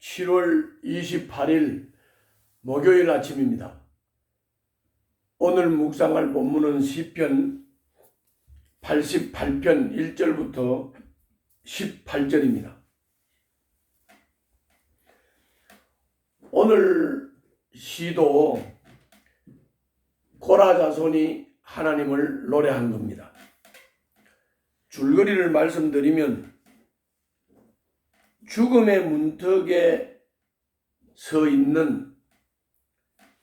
7월 28일 목요일 아침입니다. 오늘 묵상할 본문은 시편 88편 1절부터 18절입니다. 오늘 시도 고라 자손이 하나님을 노래한 겁니다. 줄거리를 말씀드리면 죽음의 문턱에 서 있는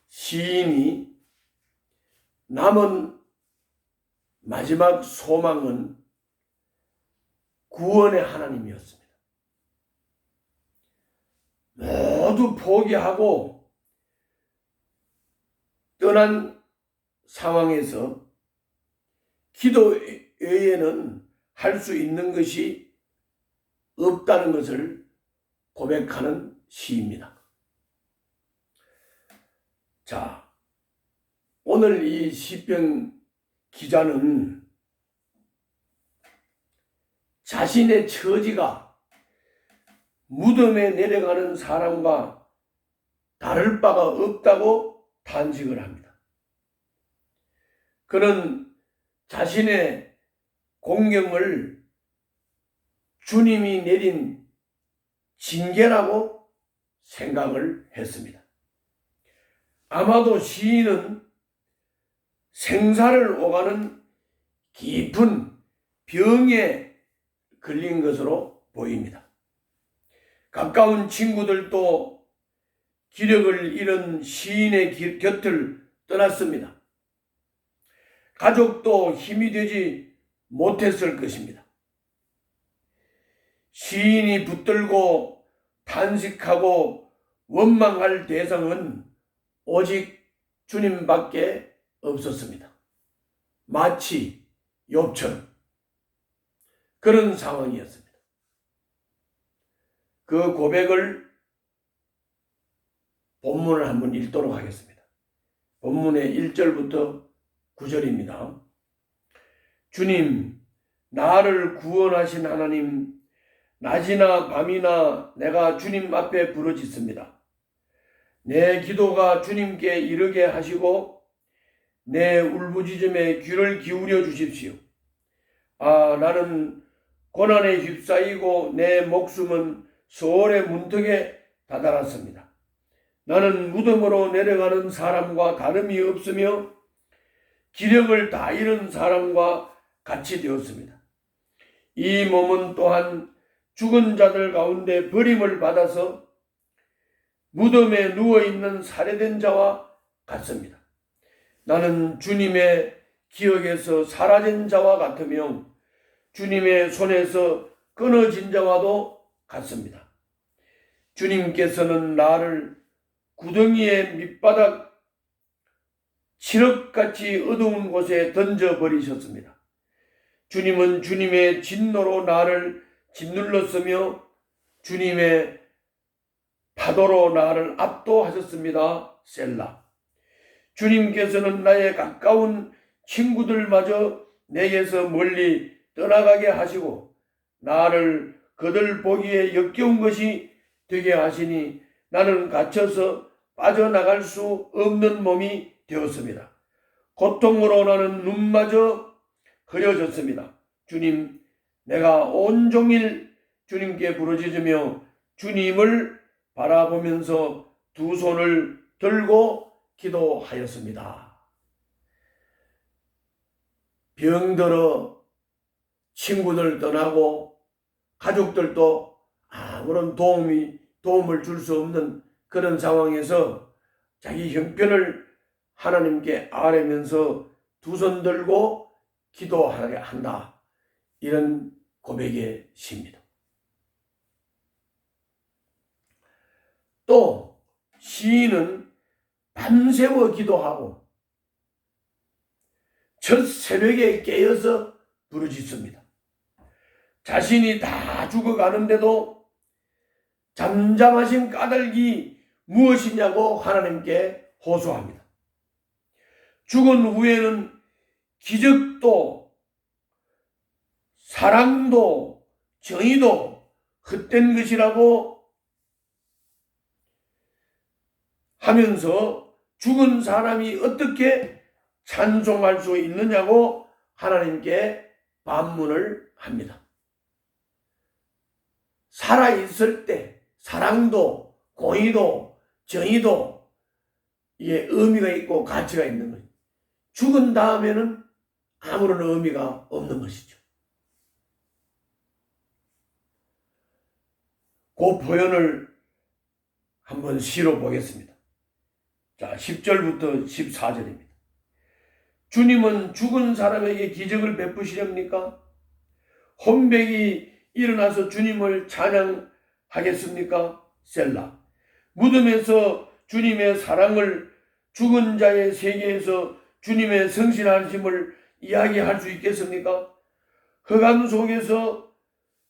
시인이 남은 마지막 소망은 구원의 하나님이었습니다. 모두 포기하고 떠난 상황에서 기도 외에는 할 수 있는 것이 없다는 것을 고백하는 시입니다. 자, 오늘 이 시편 기자는 자신의 처지가 무덤에 내려가는 사람과 다를 바가 없다고 단식을 합니다. 그는 자신의 공경을 주님이 내린 징계라고 생각을 했습니다. 아마도 시인은 생사를 오가는 깊은 병에 걸린 것으로 보입니다. 가까운 친구들도 기력을 잃은 시인의 곁을 떠났습니다. 가족도 힘이 되지 못했을 것입니다. 시인이 붙들고 탄식하고 원망할 대상은 오직 주님밖에 없었습니다. 마치 욥처럼 그런 상황이었습니다. 그 고백을 본문을 한번 읽도록 하겠습니다. 본문의 1절부터 9절입니다. 주님, 나를 구원하신 하나님, 낮이나 밤이나 내가 주님 앞에 부르짖습니다. 내 기도가 주님께 이르게 하시고 내 울부짖음에 귀를 기울여 주십시오. 나는 고난에 휩싸이고 내 목숨은 소월의 문턱에 다다랐습니다. 나는 무덤으로 내려가는 사람과 다름이 없으며 기력을 다 잃은 사람과 같이 되었습니다. 이 몸은 또한 죽은 자들 가운데 버림을 받아서 무덤에 누워있는 살해된 자와 같습니다. 나는 주님의 기억에서 사라진 자와 같으며 주님의 손에서 끊어진 자와도 같습니다. 주님께서는 나를 구덩이의 밑바닥 칠흑같이 어두운 곳에 던져버리셨습니다. 주님은 주님의 진노로 나를 짓눌렀으며 주님의 파도로 나를 압도하셨습니다. 셀라. 주님께서는 나의 가까운 친구들마저 내게서 멀리 떠나가게 하시고 나를 그들 보기에 역겨운 것이 되게 하시니 나는 갇혀서 빠져나갈 수 없는 몸이 되었습니다. 고통으로 나는 눈마저 흐려졌습니다. 주님, 내가 온종일 주님께 부르짖으며 주님을 바라보면서 두 손을 들고 기도하였습니다. 병들어 친구들 떠나고 가족들도 아무런 도움을 줄 수 없는 그런 상황에서 자기 형편을 하나님께 아뢰면서 두 손 들고 기도하게 한다. 이런 고백의 시입니다. 또 시인은 밤새워 기도하고 첫 새벽에 깨어서 부르짖습니다. 자신이 다 죽어가는데도 잠잠하신 까닭이 무엇이냐고 하나님께 호소합니다. 죽은 후에는 기적도 사랑도 정의도 헛된 것이라고 하면서 죽은 사람이 어떻게 찬송할 수 있느냐고 하나님께 반문을 합니다. 살아있을 때 사랑도 공의도 정의도 이게 의미가 있고 가치가 있는 거예요. 죽은 다음에는 아무런 의미가 없는 것이죠. 그 표현을 한번 시로 보겠습니다. 자, 10절부터 14절입니다. 주님은 죽은 사람에게 기적을 베푸시렵니까? 혼백이 일어나서 주님을 찬양하겠습니까? 셀라. 무덤에서 주님의 사랑을, 죽은 자의 세계에서 주님의 성실하심을 이야기할 수 있겠습니까? 흑암 속에서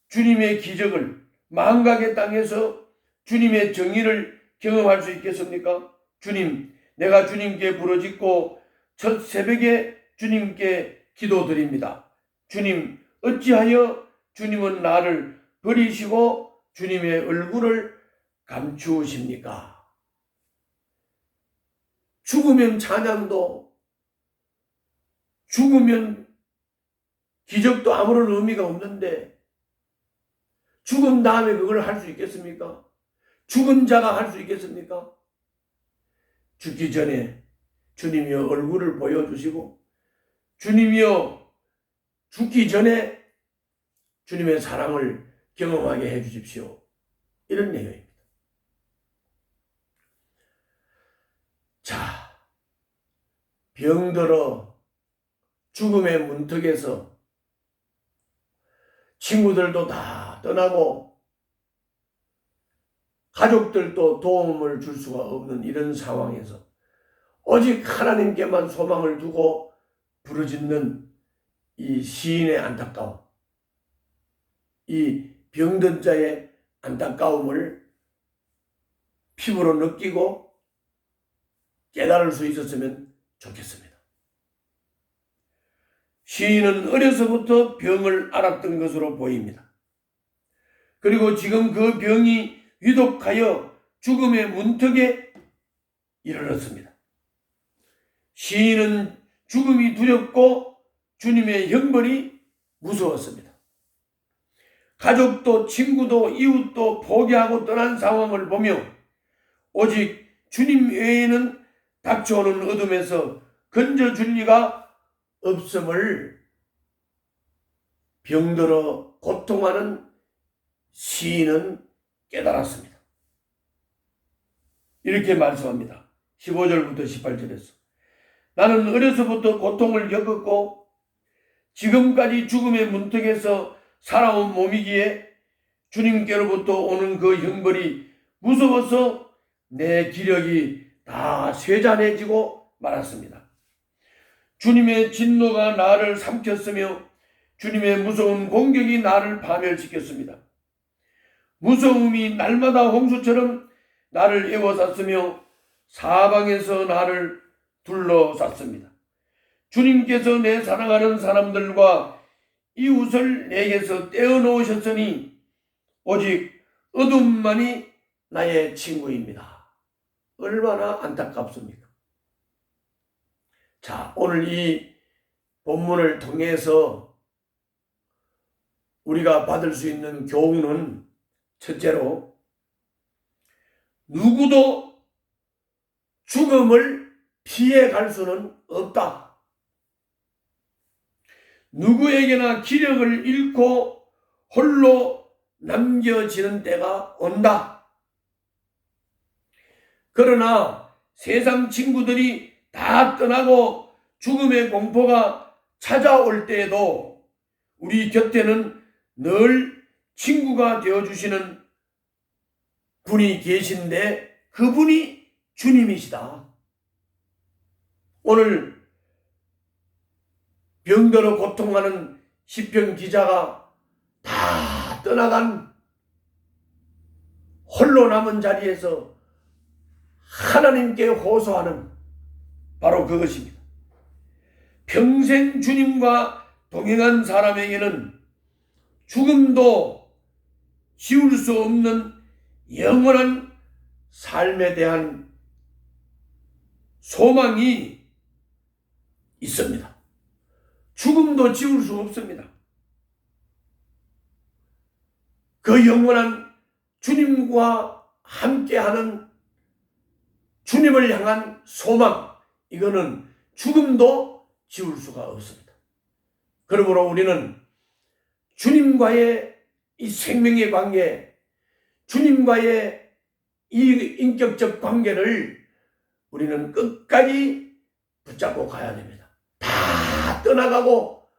주님의 기적을, 망각의 땅에서 주님의 정의를 경험할 수 있겠습니까? 주님, 내가 주님께 부르짖고 첫 새벽에 주님께 기도드립니다. 주님, 어찌하여 주님은 나를 버리시고 주님의 얼굴을 감추십니까? 죽으면 찬양도, 죽으면 기적도 아무런 의미가 없는데 죽은 다음에 그걸 할 수 있겠습니까? 죽은 자가 할 수 있겠습니까? 죽기 전에 주님이여 얼굴을 보여주시고, 주님이여 죽기 전에 주님의 사랑을 경험하게 해주십시오. 이런 내용입니다. 자, 병들어 죽음의 문턱에서 친구들도 다 떠나고 가족들도 도움을 줄 수가 없는 이런 상황에서 오직 하나님께만 소망을 두고 부르짖는 이 시인의 안타까움, 이 병든 자의 안타까움을 피부로 느끼고 깨달을 수 있었으면 좋겠습니다. 시인은 어려서부터 병을 앓았던 것으로 보입니다. 그리고 지금 그 병이 위독하여 죽음의 문턱에 이르렀습니다. 시인은 죽음이 두렵고 주님의 형벌이 무서웠습니다. 가족도 친구도 이웃도 포기하고 떠난 상황을 보며 오직 주님 외에는 닥쳐오는 어둠에서 건져줄 리가 없음을 병들어 고통하는 시인은 깨달았습니다. 이렇게 말씀합니다. 15절부터 18절에서 나는 어려서부터 고통을 겪었고 지금까지 죽음의 문턱에서 살아온 몸이기에 주님께로부터 오는 그 형벌이 무서워서 내 기력이 다 쇠잔해지고 말았습니다. 주님의 진노가 나를 삼켰으며 주님의 무서운 공격이 나를 파멸시켰습니다. 무서움이 날마다 홍수처럼 나를 에워쌌으며 사방에서 나를 둘러쌌습니다. 주님께서 내 사랑하는 사람들과 이웃을 내게서 떼어놓으셨으니 오직 어둠만이 나의 친구입니다. 얼마나 안타깝습니까? 자, 오늘 이 본문을 통해서 우리가 받을 수 있는 교훈은 첫째로 누구도 죽음을 피해 갈 수는 없다. 누구에게나 기력을 잃고 홀로 남겨지는 때가 온다. 그러나 세상 친구들이 다 떠나고 죽음의 공포가 찾아올 때에도 우리 곁에는 늘 친구가 되어주시는 분이 계신데 그분이 주님이시다. 오늘 병들어 고통하는 시편 기자가 다 떠나간 홀로 남은 자리에서 하나님께 호소하는 바로 그것입니다. 평생 주님과 동행한 사람에게는 죽음도 지울 수 없는 영원한 삶에 대한 소망이 있습니다. 죽음도 지울 수 없습니다. 그 영원한 주님과 함께하는 주님을 향한 소망, 이거는 죽음도 지울 수가 없습니다. 그러므로 우리는 주님과의 이 생명의 관계, 주님과의 이 인격적 관계를 우리는 끝까지 붙잡고 가야 됩니다. 다 떠나가고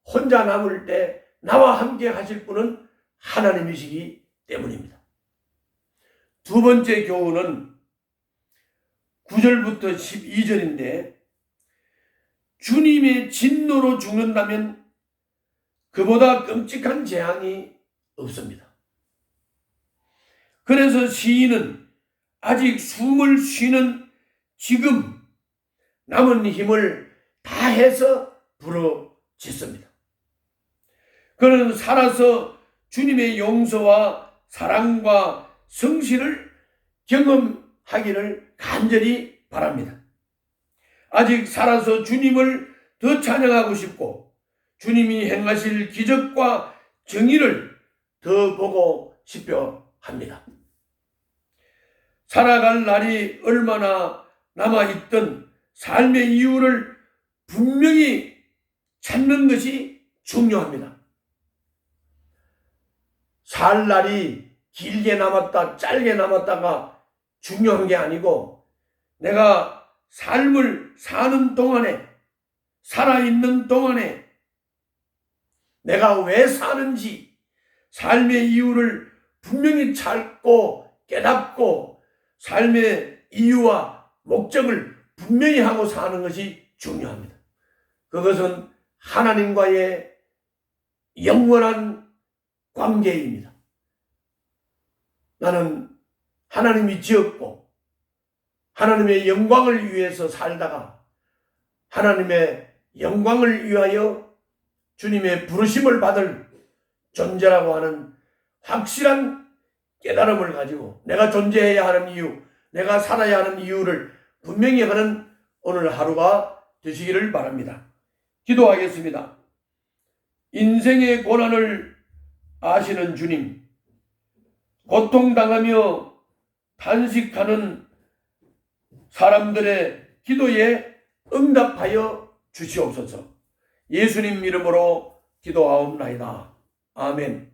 혼자 남을 때 나와 함께 하실 분은 하나님이시기 때문입니다. 두 번째 교훈은 9절부터 12절인데, 주님의 진노로 죽는다면 그보다 끔찍한 재앙이 없습니다. 그래서 시인은 아직 숨을 쉬는 지금 남은 힘을 다해서 부르짖습니다. 그는 살아서 주님의 용서와 사랑과 성실을 경험하기를 간절히 바랍니다. 아직 살아서 주님을 더 찬양하고 싶고 주님이 행하실 기적과 정의를 더 보고 싶어 합니다. 살아갈 날이 얼마나 남아있던 삶의 이유를 분명히 찾는 것이 중요합니다. 살 날이 길게 남았다, 짧게 남았다가 중요한 게 아니고, 내가 삶을 사는 동안에, 살아있는 동안에 내가 왜 사는지 삶의 이유를 분명히 찾고 깨닫고 삶의 이유와 목적을 분명히 하고 사는 것이 중요합니다. 그것은 하나님과의 영원한 관계입니다. 나는 하나님이 지었고 하나님의 영광을 위해서 살다가 하나님의 영광을 위하여 주님의 부르심을 받을 존재라고 하는 확실한 깨달음을 가지고 내가 존재해야 하는 이유, 내가 살아야 하는 이유를 분명히 하는 오늘 하루가 되시기를 바랍니다. 기도하겠습니다. 인생의 고난을 아시는 주님, 고통당하며 탄식하는 사람들의 기도에 응답하여 주시옵소서. 예수님 이름으로 기도하옵나이다. 아멘.